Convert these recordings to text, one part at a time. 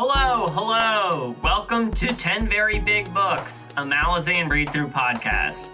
Hello. Welcome to 10 Very Big Books, a Malazan Readthrough podcast.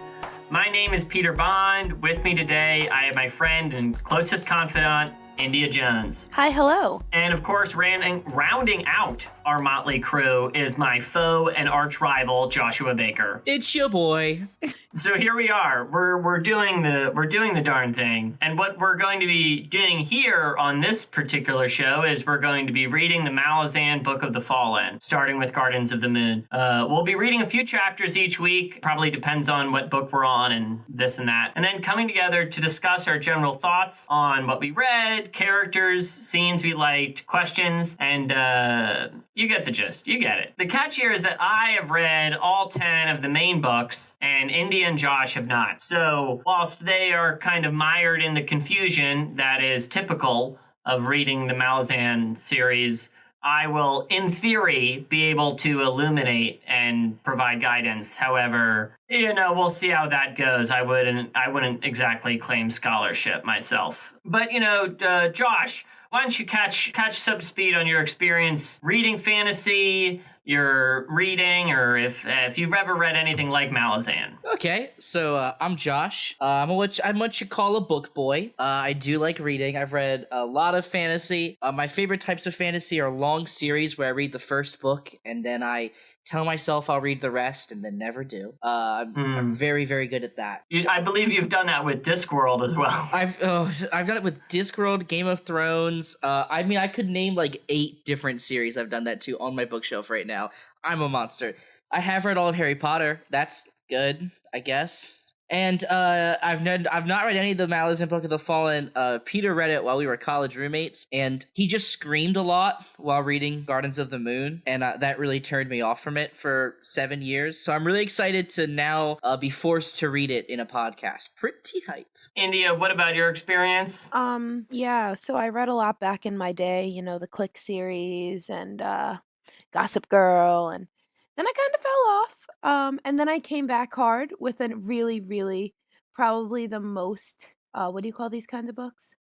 My name is Peter Bond. With me today, I have my friend and closest confidant, India Jones. Hi, hello. And of course, rounding out our motley crew is my foe and arch rival, Joshua Baker. It's your boy. So here we are. We're doing the darn thing. And what we're going to be doing here on this particular show is we're going to be reading the Malazan Book of the Fallen, starting with Gardens of the Moon. We'll be reading a few chapters each week. Probably depends on what book we're on and this and that. And then coming together to discuss our general thoughts on what we read, characters, scenes we liked, questions, and you get the gist. You get it. The catch here is that I have read all 10 of the main books, and Indy and Josh have not. So whilst they are kind of mired in the confusion that is typical of reading the Malazan series, I will, in theory, be able to illuminate and provide guidance. However, we'll see how that goes. I wouldn't exactly claim scholarship myself. But, Josh, why don't you catch some speed on your experience reading fantasy, your reading, or if you've ever read anything like Malazan. Okay, so I'm Josh. I'm what you call a book boy. I do like reading. I've read a lot of fantasy. My favorite types of fantasy are long series where I read the first book and then I tell myself I'll read the rest and then never do. I'm very, very good at that. I believe you've done that with Discworld as well. I've done it with Discworld, Game of Thrones. I could name like 8 different series I've done that to on my bookshelf right now. I'm a monster. I have read all of Harry Potter. That's good, I guess. And I've not read any of the Malazan Book of the Fallen. Peter read it while we were college roommates, and he just screamed a lot while reading Gardens of the Moon, and that really turned me off from it for 7 years. So I'm really excited to now be forced to read it in a podcast. Pretty hype. India, what about your experience? Yeah, so I read a lot back in my day, the Click series and Gossip Girl, and then I kind of fell off. And then I came back hard with a really, really, probably the most, what do you call these kinds of books?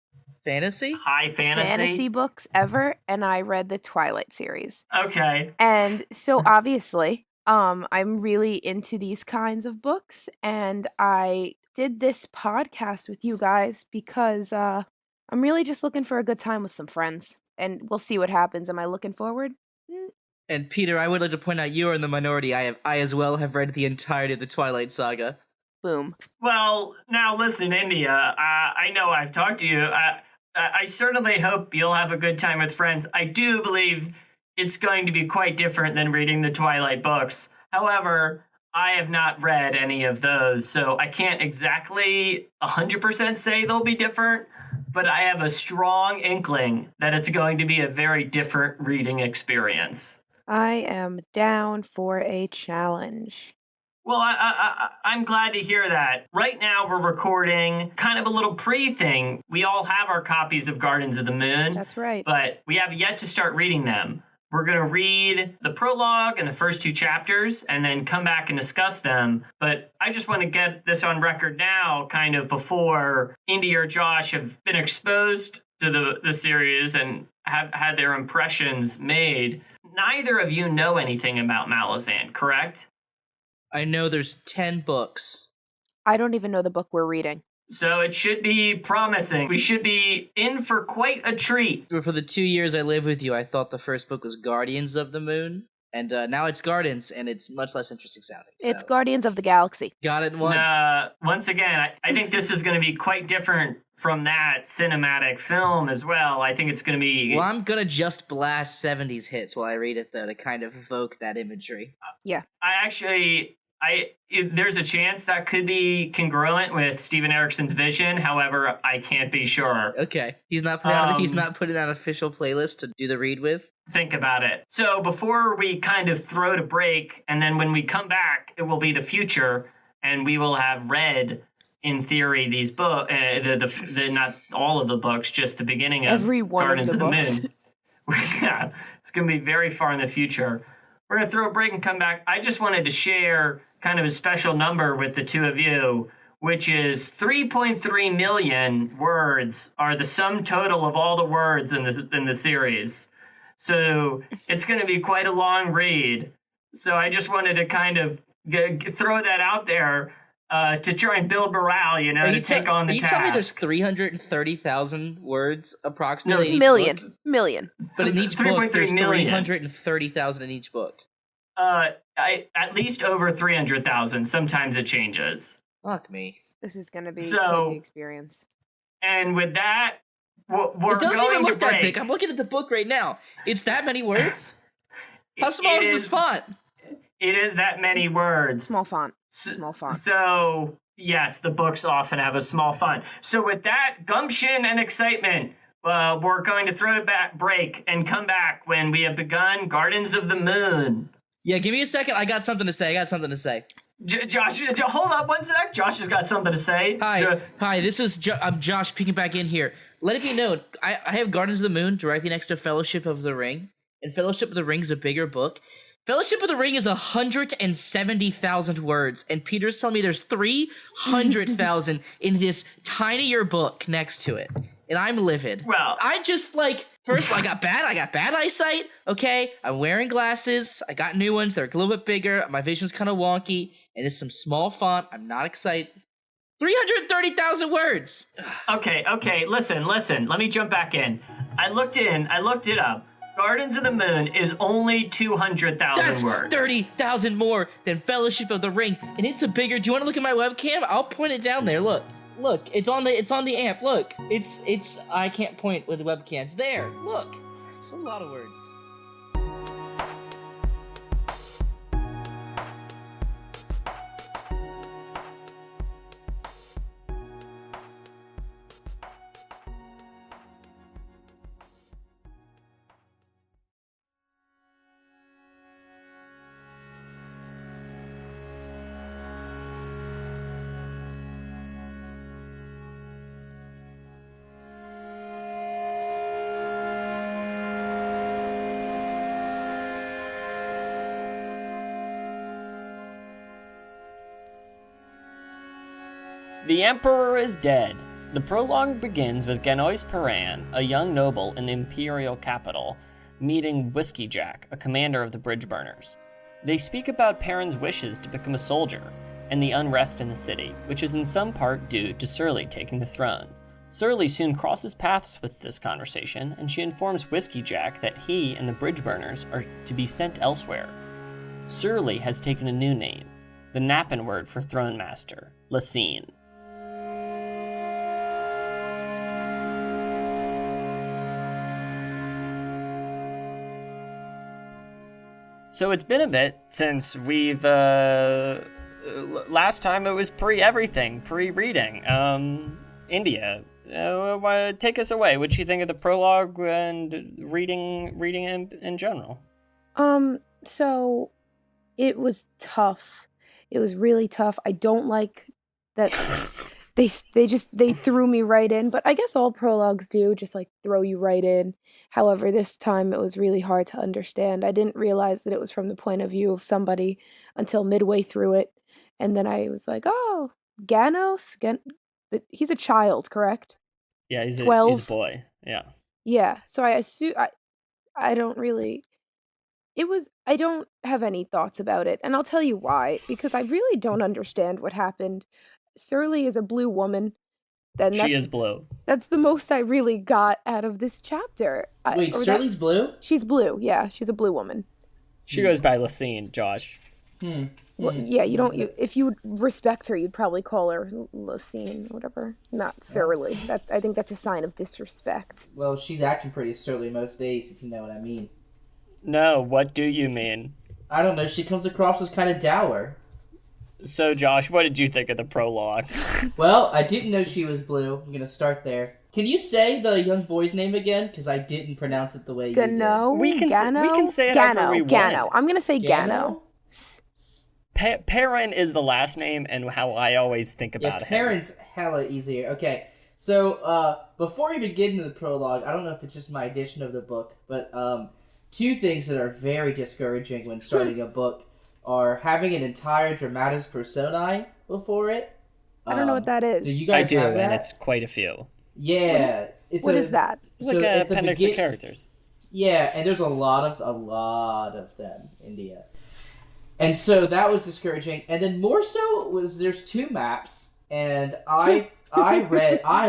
Fantasy? High fantasy? Fantasy books ever. And I read the Twilight series. Okay. And so obviously, I'm really into these kinds of books. And I did this podcast with you guys because I'm really just looking for a good time with some friends. And we'll see what happens. Am I looking forward? And Peter, I would like to point out you are in the minority. I as well have read the entirety of the Twilight Saga. Boom. Well, now listen, India, I know I've talked to you. I certainly hope you'll have a good time with friends. I do believe it's going to be quite different than reading the Twilight books. However, I have not read any of those, so I can't exactly 100% say they'll be different, but I have a strong inkling that it's going to be a very different reading experience. I am down for a challenge. Well, I'm glad to hear that. Right now, we're recording kind of a little pre-thing. We all have our copies of Gardens of the Moon. That's right. But we have yet to start reading them. We're going to read the prologue and the first 2 chapters and then come back and discuss them. But I just want to get this on record now, kind of before Indy or Josh have been exposed to the series and have had their impressions made. Neither of you know anything about Malazan, correct? I know there's 10 books. I don't even know the book we're reading. So it should be promising. We should be in for quite a treat. For the 2 years I lived with you, I thought the first book was Guardians of the Moon. And now it's Gardens, and it's much less interesting sounding. So. It's Guardians of the Galaxy. Got it. Once again, I think this is going to be quite different from that cinematic film as well. I think it's going to be... Well, I'm going to just blast 70s hits while I read it, though, to kind of evoke that imagery. Yeah. There's a chance that could be congruent with Steven Eriksson's vision. However, I can't be sure. Okay. He's not putting out an official playlist to do the read with? Think about it. So before we kind of throw to break, and then when we come back, it will be the future, and we will have read, in theory, these books, not all of the books, just the beginning of every one Gardens of the books. Moon. Yeah, it's going to be very far in the future. We're going to throw a break and come back. I just wanted to share kind of a special number with the two of you, which is 3.3 million words are the sum total of all the words in the series. So it's going to be quite a long read. So I just wanted to kind of throw that out there to try and build morale, to take on the task. Are you telling me there's 330,000 words approximately? No, million. But in each book, there's million. 330,000 in each book. At least over 300,000. Sometimes it changes. Fuck me. This is going to be quite the experience. And with that, we're it doesn't going even look to break. that big. I'm looking at the book right now. It's that many words? How small is this font? It is that many words. Small font. Small font. So, yes, the books often have a small font. So with that gumption and excitement, we're going to throw a break and come back when we have begun Gardens of the Moon. Yeah, give me a second. I got something to say. Josh, hold up one sec. Josh has got something to say. Hi. This is I'm Josh peeking back in here. Let it be known, I have Gardens of the Moon directly next to Fellowship of the Ring, and Fellowship of the Ring is a bigger book. Fellowship of the Ring is 170,000 words, and Peter's telling me there's 300,000 in this tinier book next to it, and I'm livid. Well, I just first I got bad eyesight. Okay, I'm wearing glasses. I got new ones. They're a little bit bigger. My vision's kind of wonky, and it's some small font. I'm not excited. 330,000 words. Okay. Listen. Let me jump back in. I looked it up. Gardens of the Moon is only 200,000 words. 30,000 more than Fellowship of the Ring, and it's a bigger. Do you want to look at my webcam? I'll point it down there. Look, it's on the amp. Look, it's. I can't point with the webcam. It's there. Look, it's a lot of words. The Emperor is dead. The prologue begins with Genois Paran, a young noble in the imperial capital, meeting Whiskey Jack, a commander of the Bridge Burners. They speak about Paran's wishes to become a soldier, and the unrest in the city, which is in some part due to Surly taking the throne. Surly soon crosses paths with this conversation, and she informs Whiskey Jack that he and the Bridge Burners are to be sent elsewhere. Surly has taken a new name, the Napan word for Throne Master, Lasine. So it's been a bit since we've, last time it was pre-everything, pre-reading. India, take us away. What'd you think of the prologue and reading in general? So it was tough. It was really tough. I don't like that they threw me right in, but I guess all prologues do, just throw you right in. However, this time it was really hard to understand. I didn't realize that it was from the point of view of somebody until midway through it. And then I was like, oh, Ganos? He's a child, correct? Yeah, he's 12? He's a boy, yeah. Yeah, so I assume, I don't really, I don't have any thoughts about it. And I'll tell you why, because I really don't understand what happened. Surly is a blue woman. She is blue. That's the most I really got out of this chapter. Wait, Surly's blue? She's blue, yeah. She's a blue woman. She goes by Lasine, Josh. Well, yeah, if you respect her, you'd probably call her Lasine, whatever. Not Surly. I think that's a sign of disrespect. Well, she's acting pretty surly most days, if you know what I mean. No, what do you mean? I don't know. She comes across as kind of dour. So, Josh, what did you think of the prologue? Well, I didn't know she was blue. I'm going to start there. Can you say the young boy's name again? Because I didn't pronounce it the way you did. We can say it however we want. Gano. I'm going to say Gano. Perrin is the last name and how I always think about him. Perrin's hella easier. Okay, so before we begin the prologue, I don't know if it's just my edition of the book, but two things that are very discouraging when starting a book are having an entire dramatis personae before it. I don't know what that is. Do you guys have that? And it's quite a few. Yeah. What is that? It's like an appendix of characters. Yeah, and there's a lot of them, India. And so that was discouraging. And then more so was there's 2 maps, and I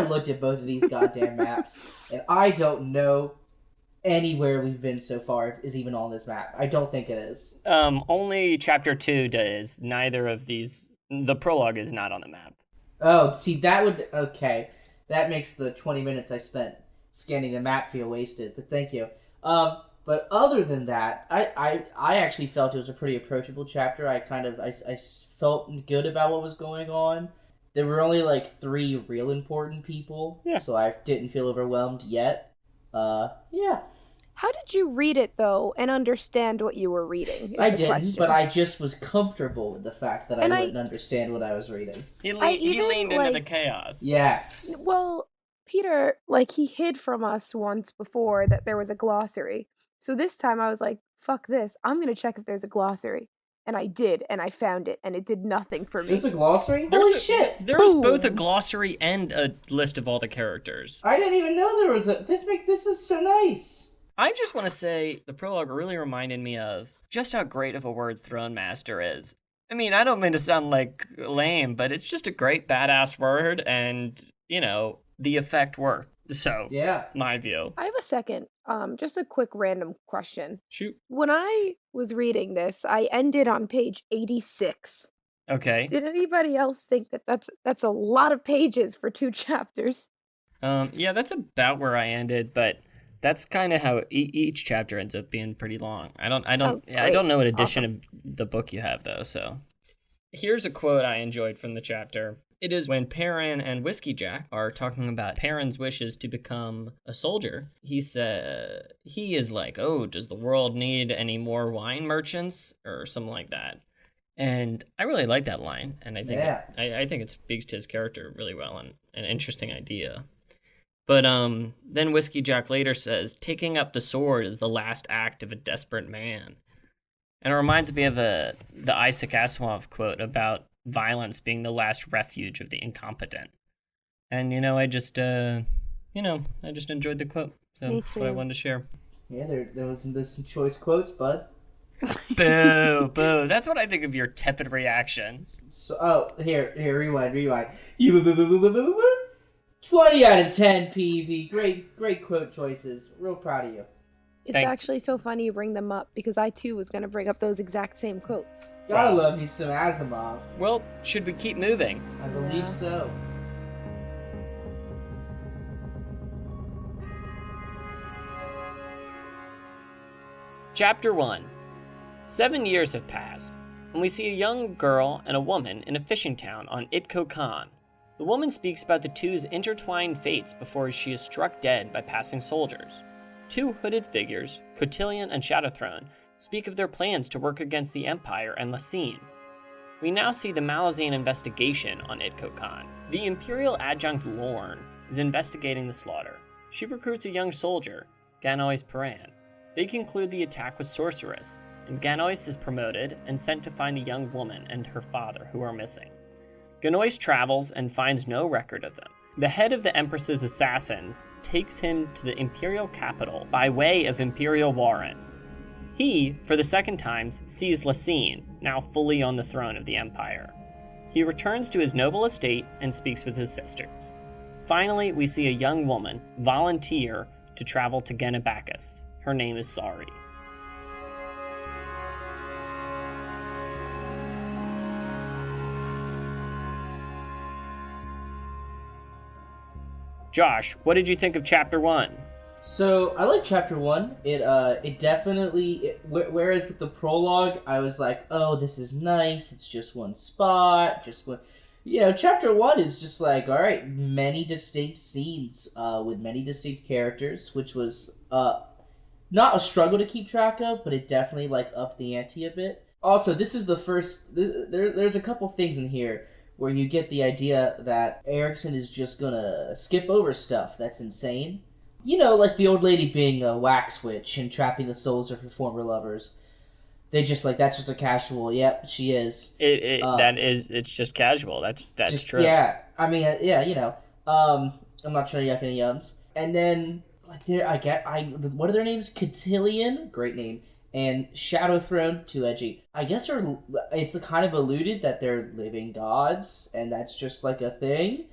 looked at both of these goddamn maps, and I don't know anywhere we've been so far is even on this map. I don't think it is. Only chapter 2 does. Neither of these. The prologue is not on the map. Oh, see, that would... Okay. That makes the 20 minutes I spent scanning the map feel wasted, but thank you. But other than that, I actually felt it was a pretty approachable chapter. I felt good about what was going on. There were only like 3 real important people, so I didn't feel overwhelmed yet. Yeah. How did you read it, though, and understand what you were reading? I didn't, but I just was comfortable with the fact that I wouldn't understand what I was reading. He leaned into the chaos. Yes. Well, Peter, he hid from us once before that there was a glossary. So this time I was like, fuck this. I'm going to check if there's a glossary. And I did, and I found it, and it did nothing for me. There's a glossary? Holy shit! There's both a glossary and a list of all the characters. I didn't even know there was a... This is so nice. I just want to say the prologue really reminded me of just how great of a word Throne Master is. I mean, I don't mean to sound lame, but it's just a great badass word, and, the effect worked. So, yeah, my view. I have a second, just a quick random question. Shoot. When I was reading this, I ended on page 86. Okay. Did anybody else think that that's a lot of pages for 2 chapters? Yeah, that's about where I ended, but that's kind of how each chapter ends up being pretty long. I don't know what edition of the book you have though. So here's a quote I enjoyed from the chapter. It is when Perrin and Whiskey Jack are talking about Perrin's wishes to become a soldier. He is like, "Oh, does the world need any more wine merchants?" or something like that. And I really like that line, and I think I think it speaks to his character really well and an interesting idea. But then Whiskey Jack later says, "Taking up the sword is the last act of a desperate man." And it reminds me of the Isaac Asimov quote about violence being the last refuge of the incompetent. And, I just enjoyed the quote. So that's what I wanted to share. Yeah, there's some choice quotes, bud. Boo, boo. That's what I think of your tepid reaction. So, here, rewind. You boo, boo, boo, boo, boo, boo, boo. 20 out of 10, PV. Great quote choices. Real proud of you. It's actually so funny you bring them up, because I too was going to bring up those exact same quotes. Gotta love you some Asimov. Well, should we keep moving? I believe so. Chapter 1. 7 years have passed, and we see a young girl and a woman in a fishing town on Itko Khan. The woman speaks about the two's intertwined fates before she is struck dead by passing soldiers. 2 hooded figures, Cotillion and Shadowthrone, speak of their plans to work against the Empire and Lacine. We now see the Malazan investigation on Itko Khan. The Imperial adjunct Lorne is investigating the slaughter. She recruits a young soldier, Ganois Paran. They conclude the attack was sorceress, and Ganois is promoted and sent to find the young woman and her father who are missing. Ganois travels and finds no record of them. The head of the Empress's assassins takes him to the Imperial capital by way of Imperial Warren. He, for the second time, sees Lacine, now fully on the throne of the Empire. He returns to his noble estate and speaks with his sisters. Finally, we see a young woman volunteer to travel to Genebacus. Her name is Sari. Josh, what did you think of Chapter 1? So, I like Chapter 1. It definitely... whereas with the prologue, I was like, oh, this is nice, it's just one spot, just one... Chapter 1 is just like, alright, many distinct scenes with many distinct characters, which was not a struggle to keep track of, but it definitely, upped the ante a bit. Also, this is the first... There's a couple things in here where you get the idea that Erikson is just gonna skip over stuff that's insane. Like the old lady being a wax witch and trapping the souls of her former lovers. They just that's just a casual, yep, she is. It's just casual, that's just true. Yeah, I mean, I'm not trying to yuck any yums. And then, what are their names? Cotillion, great name, and Shadow Throne, too edgy. I guess it's the kind of alluded that they're living gods, and that's just like a thing.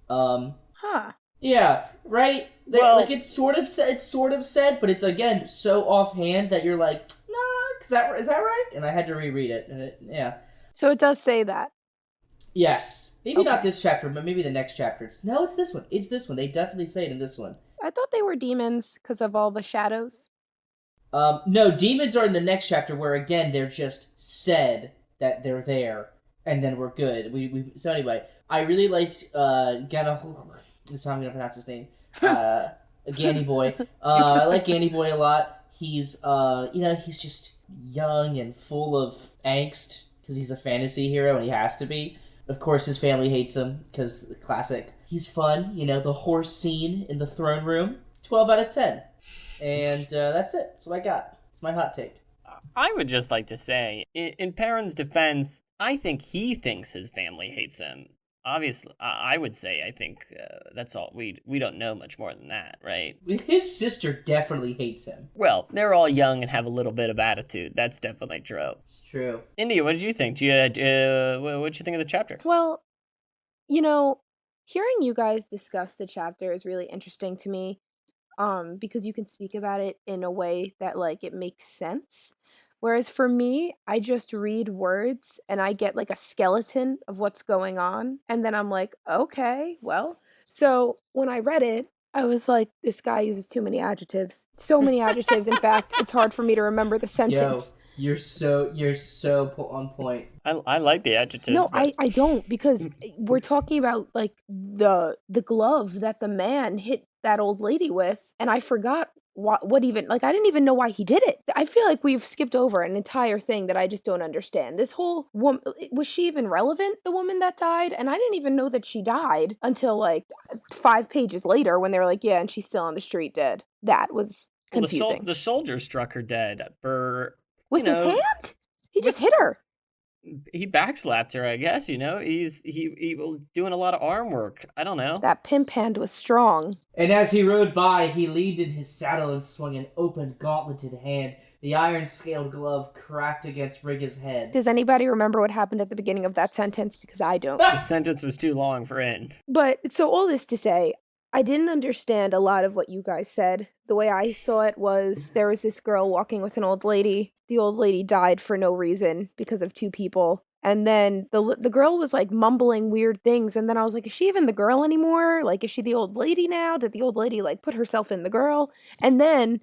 Huh. Yeah, right. Well- like it's sort of said, but it's again so offhand that you're like, nah, is that right? And I had to reread it, and yeah. So it does say that. Yes, maybe not Okay. this chapter, but maybe the next chapter. It's this one. It's this one. They definitely say it in this one. I thought they were demons because of all the shadows. No, demons are in the next chapter where again they're just said that they're there, and then we're good. So anyway, I really liked That's how I'm gonna pronounce his name. Ganny Boy. I like Ganny Boy a lot. He's he's just young and full of angst because he's a fantasy hero and he has to be. Of course, his family hates him because classic. He's fun, the horse scene in the throne room. 12 out of 10. And that's it. That's what I got. It's my hot take. I would just like to say, in Perrin's defense, I think he thinks his family hates him. Obviously, I would say I think that's all. We don't know much more than that, right? His sister definitely hates him. Well, they're all young and have a little bit of attitude. That's definitely true. It's true. India, what did you think? What'd you think of the chapter? Well, hearing you guys discuss the chapter is really interesting to me, because you can speak about it in a way that like it makes sense. Whereas for me, I just read words and I get like a skeleton of what's going on. And then I'm like, okay, well. So when I read it, I was like, this guy uses too many adjectives. So many adjectives. In fact, it's hard for me to remember the sentence. You're so on point. I like the adjectives. No, but... I don't, because we're talking about like the glove that the man hit that old lady with, and I forgot what even, like, I didn't even know why he did it. I feel like we've skipped over an entire thing that I just don't understand. This whole woman, was she even relevant, the woman that died? And I didn't even know that she died until like 5 pages later when they were like, yeah, and she's still on the street dead. That was confusing. The soldier struck her dead with his hand? He just hit her. He backslapped her, I guess. He's doing a lot of arm work. I don't know. That pimp hand was strong. And as he rode by, he leaned in his saddle and swung an open, gauntleted hand. The iron-scaled glove cracked against Rigga's head. Does anybody remember what happened at the beginning of that sentence? Because I don't. The sentence was too long for end. But, so all this to say, I didn't understand a lot of what you guys said. The way I saw it was there was this girl walking with an old lady. The old lady died for no reason because of 2 people. And then the girl was like mumbling weird things. And then I was like, is she even the girl anymore? Like, is she the old lady now? Did the old lady like put herself in the girl? And then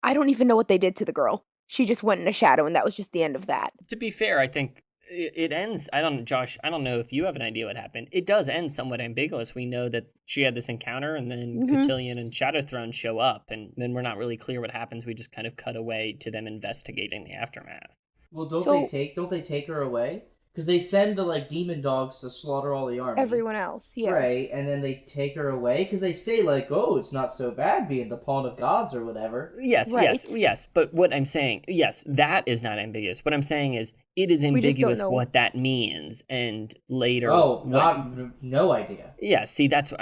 I don't even know what they did to the girl. She just went in a shadow, and that was just the end of that. To be fair, I think it ends. Josh, I don't know if you have an idea what happened. It does end somewhat ambiguous. We know that she had this encounter, and then Cotillion and Shadowthrone show up, and then we're not really clear what happens. We just kind of cut away to them investigating the aftermath. Well, don't they take her away? Because they send the like demon dogs to slaughter all the army. Everyone else, yeah. Right, and then they take her away because they say like, "Oh, it's not so bad being the pawn of gods or whatever." Yes, right. yes. But what I'm saying, yes, that is not ambiguous. What I'm saying is, it is ambiguous what that means, and later. Oh, no idea. Yeah, see, that's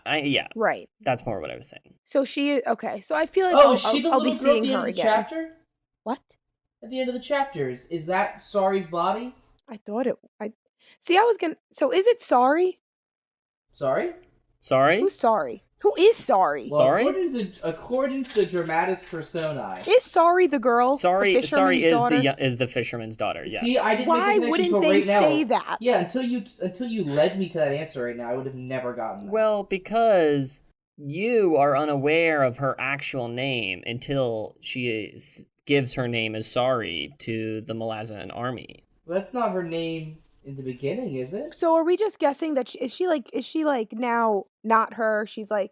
yeah. Right. That's more what I was saying. So okay. So I feel like I'll be seeing her again. Chapter? What? At the end of the chapters, is that Sari's body? I thought it. So is it Sari? Sorry? Who's Sari? Who is Sari? Well, Sari? According to the dramatis personae, is Sari the girl? Sari is daughter? is the fisherman's daughter. Yes. See, I didn't. Why make wouldn't they say that? Yeah, until you led me to that answer right now, I would have never gotten that. Well, because you are unaware of her actual name until she gives her name as Sari to the Malazan army. Well, that's not her name in the beginning, is it? So are we just guessing that is she like now not her? She's like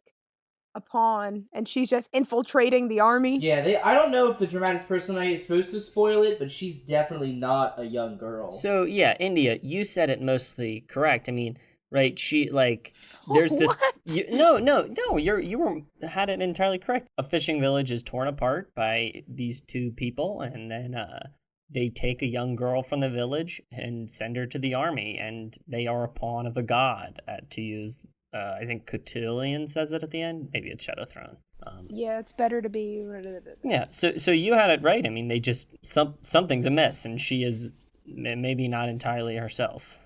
a pawn, and she's just infiltrating the army. Yeah, I don't know if the dramatis personae is supposed to spoil it, but she's definitely not a young girl. So yeah, India, you said it mostly correct. I mean, right? She like there's this. No, you had it entirely correct. A fishing village is torn apart by these 2 people, and then they take a young girl from the village and send her to the army, and they are a pawn of a god, to use, I think Cotillion says it at the end. Maybe it's Shadowthrone. Yeah, it's better to be. Yeah, so you had it right. I mean, they just something's amiss, and she is maybe not entirely herself.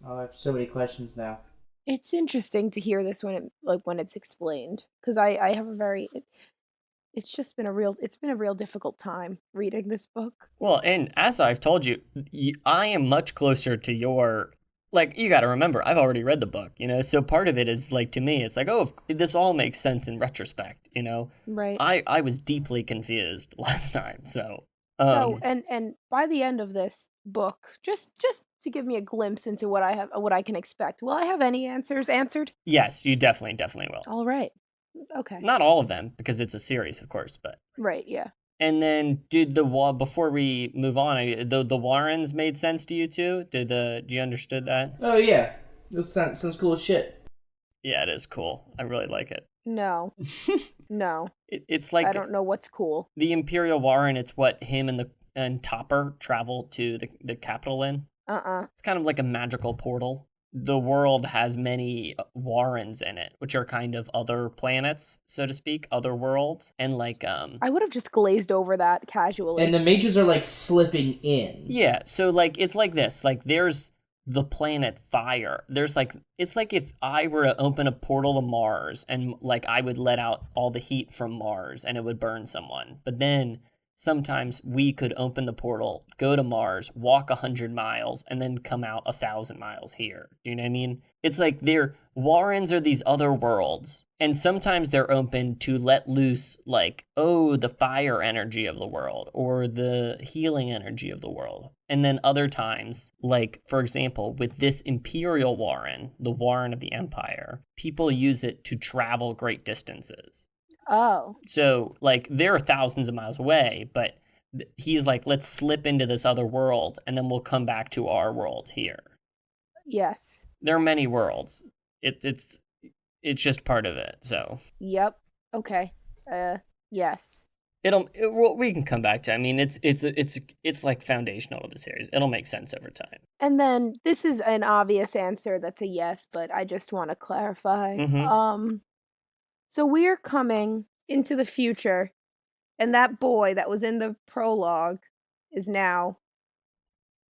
Oh, I have so many questions now. It's interesting to hear this when it's explained, because I have a very it's just been a real difficult time reading this book. Well, and as I've told you, I am much closer to your. Like, you got to remember, I've already read the book, so part of it is like, to me, it's like, oh, this all makes sense in retrospect, Right. I was deeply confused last time, so. So and by the end of this book, just to give me a glimpse into what I can expect, will I have any answers answered? Yes, you definitely will. All right. Okay. Not all of them, because it's a series, of course, but. Right, yeah. And then, before we move on, the Warrens made sense to you too? Do you understood that? Oh yeah, this sounds cool as shit. Yeah, it is cool. I really like it. No. No. It's like I don't know what's cool. the Imperial Warren. It's what him and Topper travel to the capital in. It's kind of like a magical portal. The world has many Warrens in it, which are kind of other planets, so to speak, other worlds, and like I would have just glazed over that casually. And the mages are like slipping in. Yeah, so like it's like this. Like there's the planet Fire. There's like it's like if I were to open a portal to Mars and like I would let out all the heat from Mars and it would burn someone. But then sometimes we could open the portal, go to Mars, walk 100 miles, and then come out 1,000 miles here. Do you know what I mean? It's like Warrens are these other worlds, and sometimes they're open to let loose, like, oh, the fire energy of the world, or the healing energy of the world. And then other times, like, for example, with this Imperial Warren, the Warren of the Empire, people use it to travel great distances. Oh. So, like, they're thousands of miles away, but he's like, let's slip into this other world, and then we'll come back to our world here. Yes. There are many worlds. It's just part of it. So. Yep. Okay. Yes. We can come back to. I mean, it's like foundational to the series. It'll make sense over time. And then this is an obvious answer that's a yes, but I just want to clarify. Mhm. So we're coming into the future, and that boy that was in the prologue is now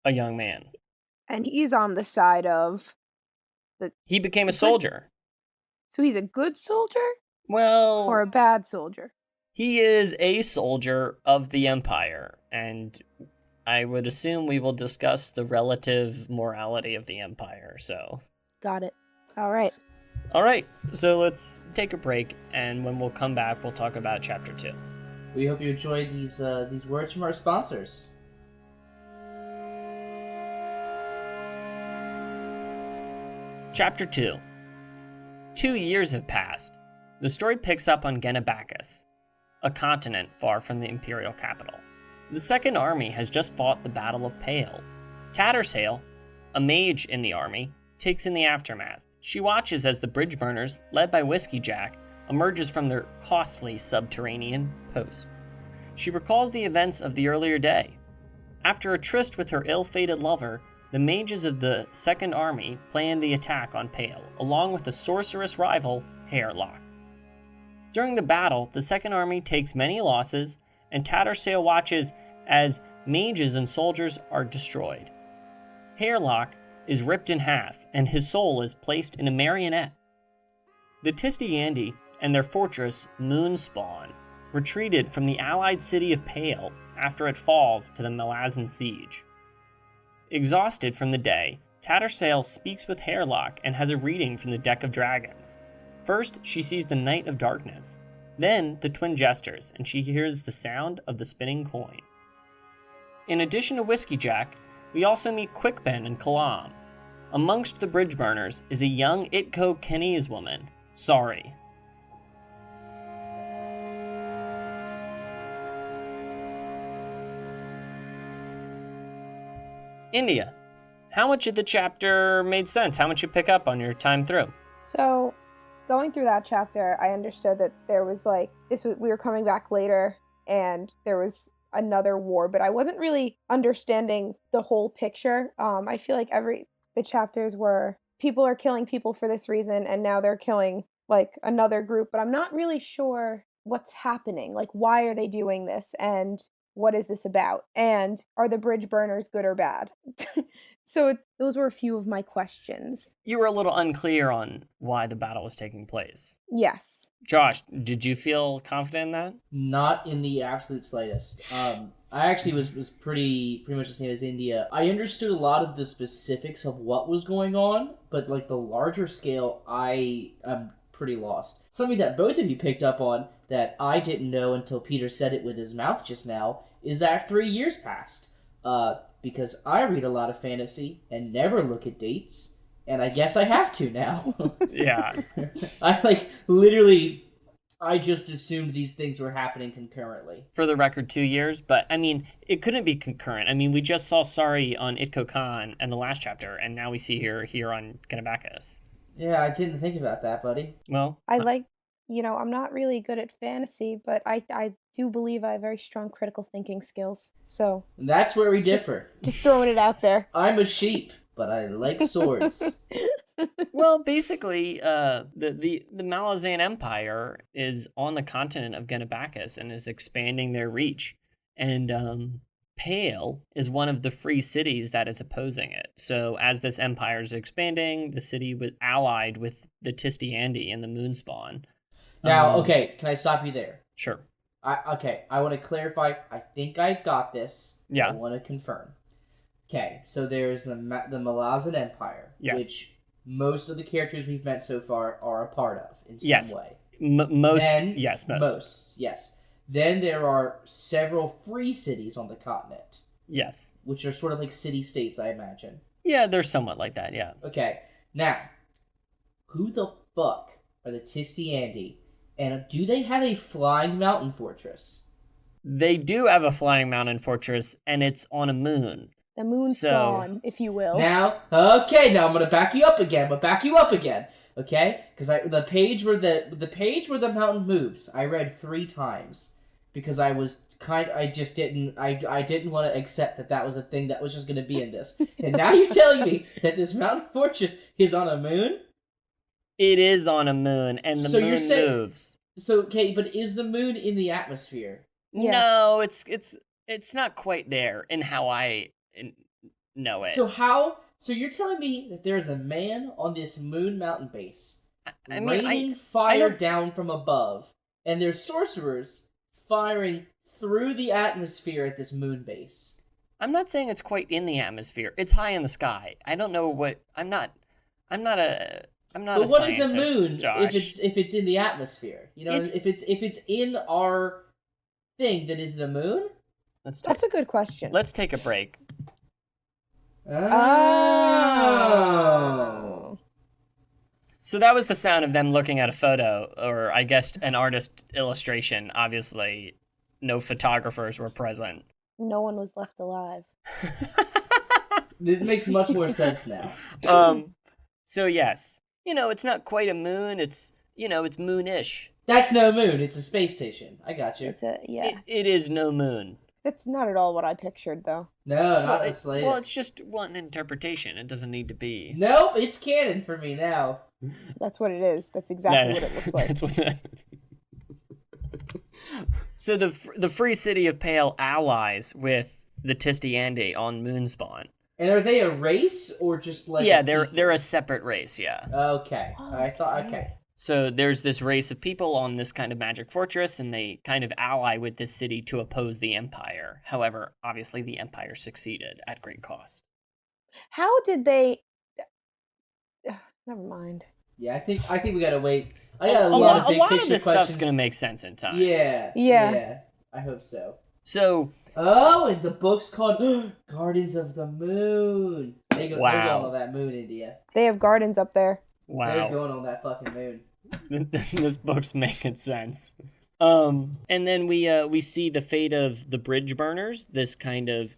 A young man. and he's on the side of He became a soldier. So he's a good soldier Well, or a bad soldier? he is a soldier of the Empire, and I would assume we will discuss the relative morality of the Empire, so. Got it. All right. All right, so let's take a break, and when we'll come back, we'll talk about Chapter 2. We hope you enjoyed these words from our sponsors. Chapter 2. 2 years have passed. The story picks up on Genebacus, a continent far from the imperial capital. The Second Army has just fought the Battle of Pale. Tattersail, a mage in the army, takes in the aftermath. She watches as the bridge burners, led by Whiskey Jack, emerges from their costly subterranean post. She recalls the events of the earlier day. After a tryst with her ill-fated lover, the mages of the Second Army plan the attack on Pale, along with the sorceress rival, Hairlock. During the battle, the Second Army takes many losses, and Tattersail watches as mages and soldiers are destroyed. Hairlock is ripped in half, and his soul is placed in a marionette. The Tistiyandi and their fortress, Moonspawn, retreated from the allied city of Pale after it falls to the Malazan siege. Exhausted from the day, Tattersail speaks with Hairlock and has a reading from the Deck of Dragons. First, she sees the Night of Darkness, then the Twin Jesters, and she hears the sound of the spinning coin. In addition to Whiskey Jack, we also meet Quickben and Kalam. Amongst the bridge burners is a young Itko Kenese woman, Sari. India, how much of the chapter made sense? How much you pick up on your time through? So, going through that chapter, I understood that there was we were coming back later and there was another war, but I wasn't really understanding the whole picture. I feel like the chapters were people are killing people for this reason and now they're killing like another group, but I'm not really sure what's happening? Like, why are they doing this? And what is this about? And are the bridge burners good or bad? So those were a few of my questions. You were a little unclear on why the battle was taking place. Yes. Josh, did you feel confident in that? Not in the absolute slightest. I actually was pretty much the same as India. I understood a lot of the specifics of what was going on, but like the larger scale, I am pretty lost. Something that both of you picked up on that I didn't know until Peter said it with his mouth just now is that 3 years passed. Because I read a lot of fantasy and never look at dates, and I guess I have to now. Yeah. I just assumed these things were happening concurrently. For the record, 2 years, but I mean, it couldn't be concurrent. I mean, we just saw Sari on Itko Khan in the last chapter, and now we see her here on Ganabakis. Yeah, I didn't think about that, buddy. Well, I'm not really good at fantasy, but I do believe I have very strong critical thinking skills. So And that's where we differ. just throwing it out there. I'm a sheep, but I like swords. well, basically, the Malazan Empire is on the continent of Ganabakis and is expanding their reach. And Pale is one of the free cities that is opposing it. So as this empire is expanding, the city was allied with the Tistiandi and the Moonspawn. Now, okay, can I stop you there? Sure. I want to clarify. I think I've got this. Yeah. I want to confirm. Okay, so there's the Malazan Empire, Yes. which most of the characters we've met so far are a part of in some Yes. way. Most. Yes. Then there are several free cities on the continent, Yes. which are sort of like city-states, I imagine. Yeah, they're somewhat like that, yeah. Okay, now, who the fuck are the Tistiandi? And do they have a flying mountain fortress? They do have a flying mountain fortress, and it's on a moon. The moon spawn, if you will. Now I'm gonna back you up again. Okay, because the page where the mountain moves, I read 3 times because I didn't want to accept that was a thing that was just gonna be in this. And now you're telling me that this mountain fortress is on a moon? It is on a moon, and the moon moves. So, okay, but is the moon in the atmosphere? Yeah. No, it's not quite there in how I know it. So you're telling me that there's a man on this moon mountain base raining fire down from above, and there's sorcerers firing through the atmosphere at this moon base? I'm not saying it's quite in the atmosphere. It's high in the sky. I don't know what. I'm not a But what is a scientist, moon Josh. if it's in the atmosphere? You know, if it's in our thing, then is it a moon? That's a good question. Let's take a break. Oh. So that was the sound of them looking at a photo, or I guess an artist illustration. Obviously, no photographers were present. No one was left alive. This makes much more sense now. So yes, it's not quite a moon. It's it's moonish. That's no moon. It's a space station. I got you. It is no moon. That's not at all what I pictured, though. No, not the slightest. Well, it's just one interpretation. It doesn't need to be. Nope, it's canon for me now. That's what it is. That's exactly what it looks like. That's what So the Free City of Pale allies with the Tistiandi on Moonspawn. And are they a race or just like? Yeah, they're a separate race. Yeah. Okay, I thought okay. So there's this race of people on this kind of magic fortress, and they kind of ally with this city to oppose the Empire. However, obviously the Empire succeeded at great cost. How did they? Never mind. Yeah, I think we gotta wait. I got a lot of big lot picture of this questions. stuff's gonna make sense in time. Yeah. I hope so. So. Oh, and the book's called Gardens of the Moon. They're going on that moon, India. They have gardens up there. Wow. They're going on that fucking moon. This book's making sense. And then we see the fate of the bridge burners, this kind of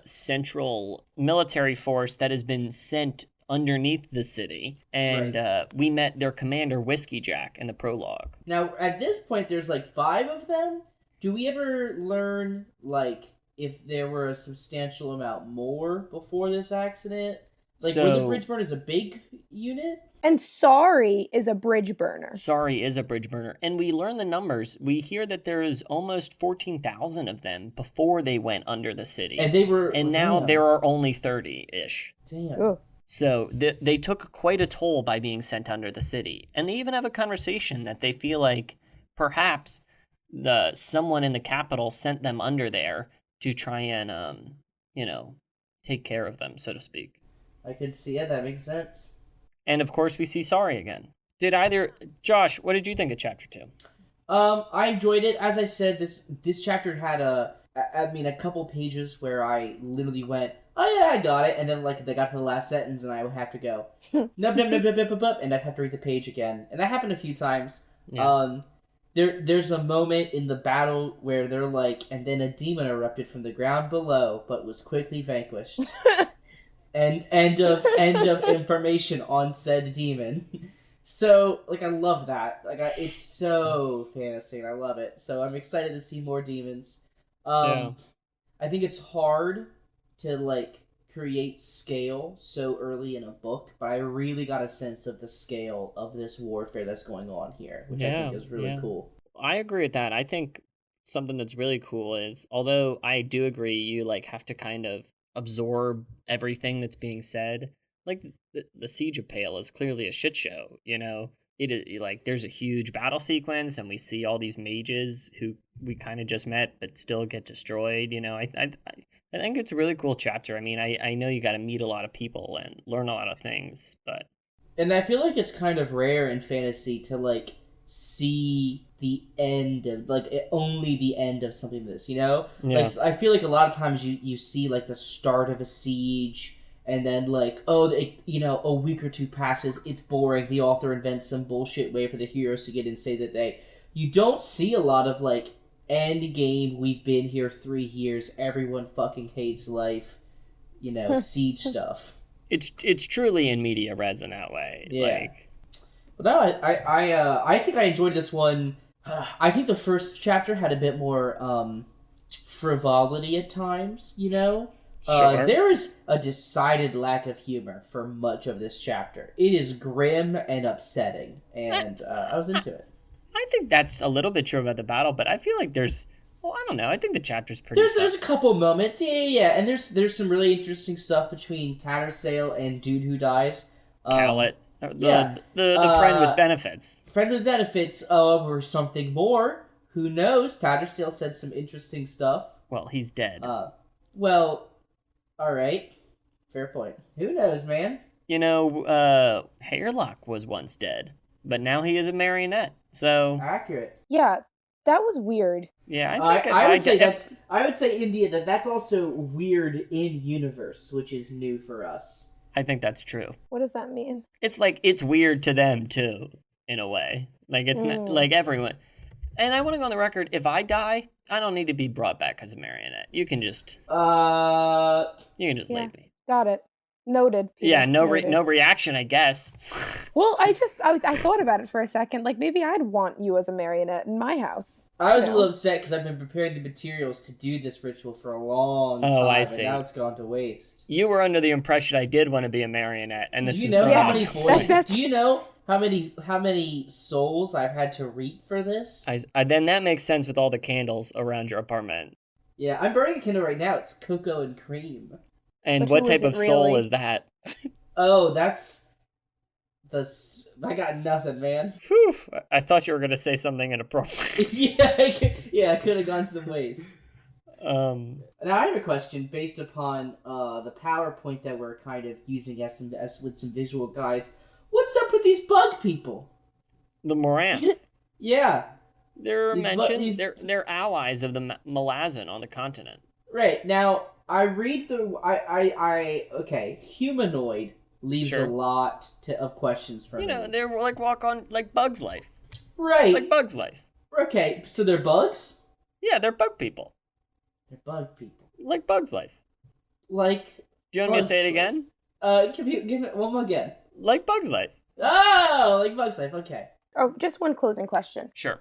central military force that has been sent underneath the city, and we met their commander Whiskey Jack in the prologue. Now, at this point, there's like 5 of them. Do we ever learn like if there were a substantial amount more before this accident? Like, were the bridge burners a big unit? And Sorry is a bridge burner. Sorry is a bridge burner. And we learn the numbers. We hear that there is almost 14,000 of them before they went under the city. And now there are only 30-ish. Damn. Ugh. So they took quite a toll by being sent under the city. And they even have a conversation that they feel like perhaps someone in the capital sent them under there to try and, take care of them, so to speak. I could see it. That makes sense. And of course, we see Sorry again. Josh, what did you think of chapter 2? I enjoyed it. As I said, this chapter had a couple pages where I literally went, oh yeah, I got it, and then like they got to the last sentence, and I would have to go, nup, nup, nup, nup, nup, nup, and I'd have to read the page again, and that happened a few times. Yeah. There's a moment in the battle where they're like, and then a demon erupted from the ground below, but was quickly vanquished. And end of information on said demon. So, like, I love that. Like, it's so fantasy, and I love it. So I'm excited to see more demons. I think it's hard to, like, create scale so early in a book, but I really got a sense of the scale of this warfare that's going on here, which I think is really cool. I agree with that. I think something that's really cool is, although I do agree you, like, have to kind of absorb everything that's being said. Like the Siege of Pale is clearly a shit show, It is like there's a huge battle sequence, and we see all these mages who we kind of just met but still get destroyed. I think it's a really cool chapter. I mean, I know you got to meet a lot of people and learn a lot of things, and I feel like it's kind of rare in fantasy to like see the end of only the end of something like this, Like I feel like a lot of times you see like the start of a siege, and then like a week or two passes, it's boring, the author invents some bullshit way for the heroes to get and say that you don't see a lot of like end game, we've been here 3 years, everyone fucking hates life, siege stuff. It's truly in media res in that way. But no, I think I enjoyed this one. I think the first chapter had a bit more frivolity at times, Sure. There is a decided lack of humor for much of this chapter. It is grim and upsetting, and I was into it. I think that's a little bit true about the battle, but I feel like I don't know. I think the chapter's pretty. There's a couple moments, yeah, and there's some really interesting stuff between Tattersail and Dude Who Dies. Cowlet. The friend with benefits. Friend with benefits, or something more. Who knows? Tattersail said some interesting stuff. Well, he's dead. Alright. Fair point. Who knows, man? Hairlock was once dead, but now he is a marionette, so... Accurate. Yeah, that was weird. Yeah, I would say, India, that's also weird in universe, which is new for us. I think that's true. What does that mean? It's like, it's weird to them, too, in a way. Like, it's like everyone. And I want to go on the record, if I die, I don't need to be brought back as a marionette. You can just... leave me. Got it. Noted. Peter. Yeah, no Noted. Reaction, I guess. Well, I thought about it for a second. Like, maybe I'd want you as a marionette in my house. I was a little upset because I've been preparing the materials to do this ritual for a long time. Oh, I see. And now it's gone to waste. You were under the impression I did want to be a marionette, and this is how many Do you know how many souls I've had to reap for this? Then that makes sense with all the candles around your apartment. Yeah, I'm burning a candle right now. It's cocoa and cream. And what type of soul is that? Oh, that's I got nothing, man. Phew, I thought you were going to say something inappropriate. yeah, I could have gone some ways. Now I have a question based upon the PowerPoint that we're kind of using as with some visual guides. What's up with these bug people? The Moranth. Yeah. They're mentioned. They're allies of the Malazan on the continent. Right. Now, I read through... okay, humanoid leaves a lot of questions for me. They're like walk on, like Bug's Life. Right. It's like Bug's Life. Okay, so they're bugs? Yeah, they're bug people. They're bug people. Like Bug's Life. Like... Do you want me to say it again? Give it one more again. Like Bug's Life. Oh, like Bug's Life, okay. Oh, just one closing question. Sure.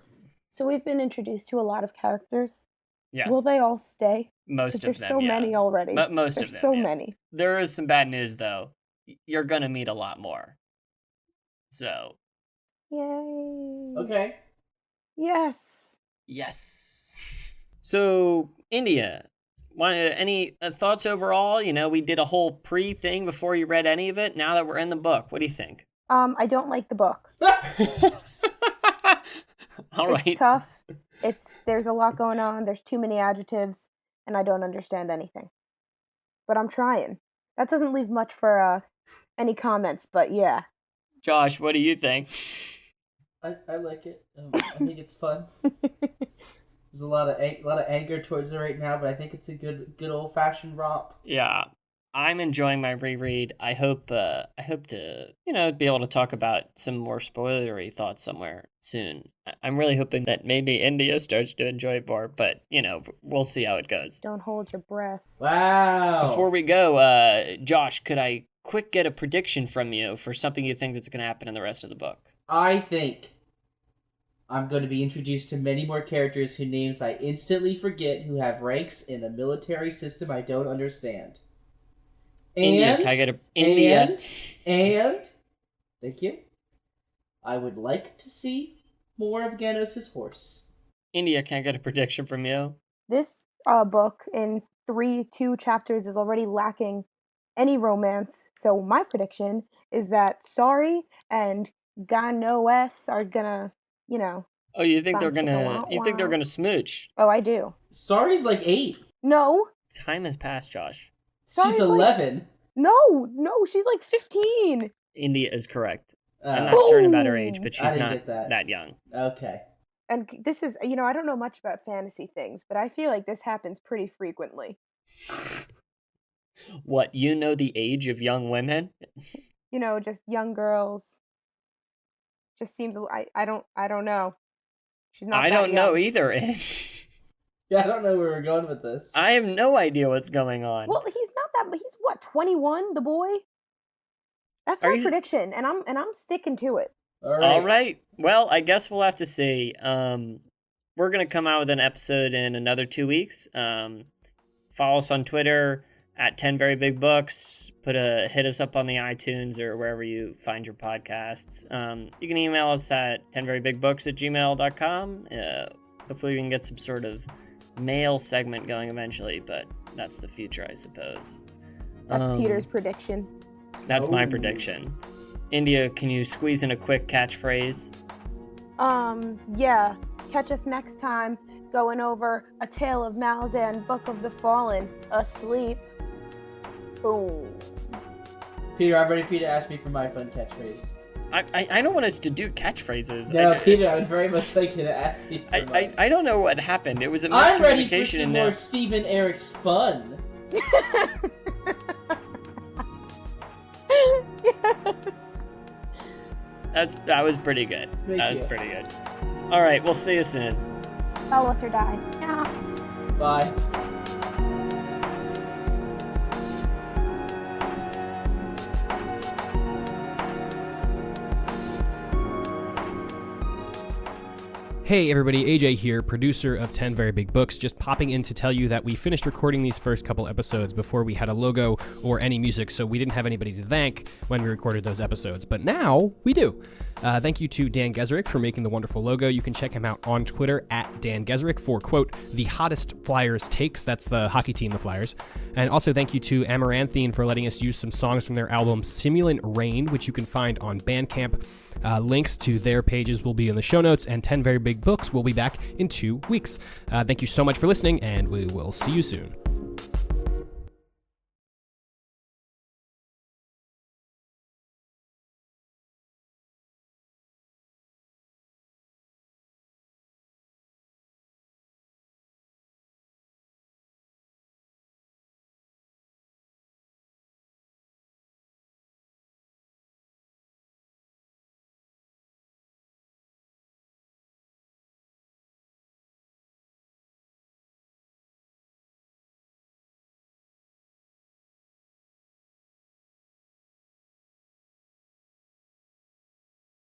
So we've been introduced to a lot of characters. Yes. Will they all stay? Most of them, There's so many already. Most of them, There's so many. There is some bad news, though. you're going to meet a lot more. So. Yay. Okay. Yes. Yes. So, India, any thoughts overall? You know, we did a whole pre-thing before you read any of it. Now that we're in the book, what do you think? I don't like the book. All right. It's tough. There's a lot going on. There's too many adjectives, and I don't understand anything. But I'm trying. That doesn't leave much for any comments, but yeah. Josh, what do you think? I like it. I think it's fun. There's a lot of anger towards it right now, but I think it's a good old fashioned romp. Yeah, I'm enjoying my reread. I hope to be able to talk about some more spoilery thoughts somewhere soon. I'm really hoping that maybe India starts to enjoy it more, but we'll see how it goes. Don't hold your breath. Wow. Before we go, Josh, could I get a prediction from you for something you think that's going to happen in the rest of the book? I think I'm going to be introduced to many more characters whose names I instantly forget, who have ranks in a military system I don't understand. India, can I get a India? And thank you. I would like to see more of Ganos' horse. India, can I get a prediction from you? This book in 2 chapters is already lacking any romance. So my prediction is that Sorry and Ganos are gonna, Oh, you think they're gonna? Wow. You think they're gonna smooch? Oh, I do. Sorry's like 8. No. Time has passed, Josh. She's 11. No, she's like 15. India is correct. I'm not certain about her age, but she's not that young. Okay. And this is, I don't know much about fantasy things, but I feel like this happens pretty frequently. What, you know the age of young women? Just young girls. Just seems, I don't know. She's not I that don't know young. either. Yeah, I don't know where we're going with this. I have no idea what's going on. Well, he's not that, but he's what, 21, the boy? That's my prediction, and I'm sticking to it. All right. Well, I guess we'll have to see. We're gonna come out with an episode in another 2 weeks. Follow us on Twitter at 10 Very Big Books. Hit us up on the iTunes or wherever you find your podcasts. You can email us at 10verybigbooks@gmail.com. Hopefully we can get some sort of mail segment going eventually, but that's the future, I suppose. That's Peter's prediction. That's my prediction. India, can you squeeze in a quick catchphrase? Yeah. Catch us next time going over A Tale of Malazan, Book of the Fallen, Asleep. Boom. Peter, I'm ready for you to ask me for my fun catchphrase. I don't want us to do catchphrases. No, Peter, I would very much like you to ask me for mine. I don't know what happened. It was a miscommunication. I'm ready for some more Stephen Eric's fun. Yes. That was pretty good. Thank you. Was pretty good. All right, we'll see you soon. Follow us or die. Yeah. Bye. Hey everybody, AJ here, producer of 10 Very Big Books, just popping in to tell you that we finished recording these first couple episodes before we had a logo or any music, so we didn't have anybody to thank when we recorded those episodes, but now we do. Thank you to Dan Geserick for making the wonderful logo. You can check him out on Twitter at Dan Geserick for, quote, the hottest Flyers takes. That's the hockey team, the Flyers. And also thank you to Amaranthine for letting us use some songs from their album Simulant Rain, which you can find on Bandcamp. Links to their pages will be in the show notes, and 10 Very Big Books will be back in 2 weeks. Thank you so much for listening, and we will see you soon.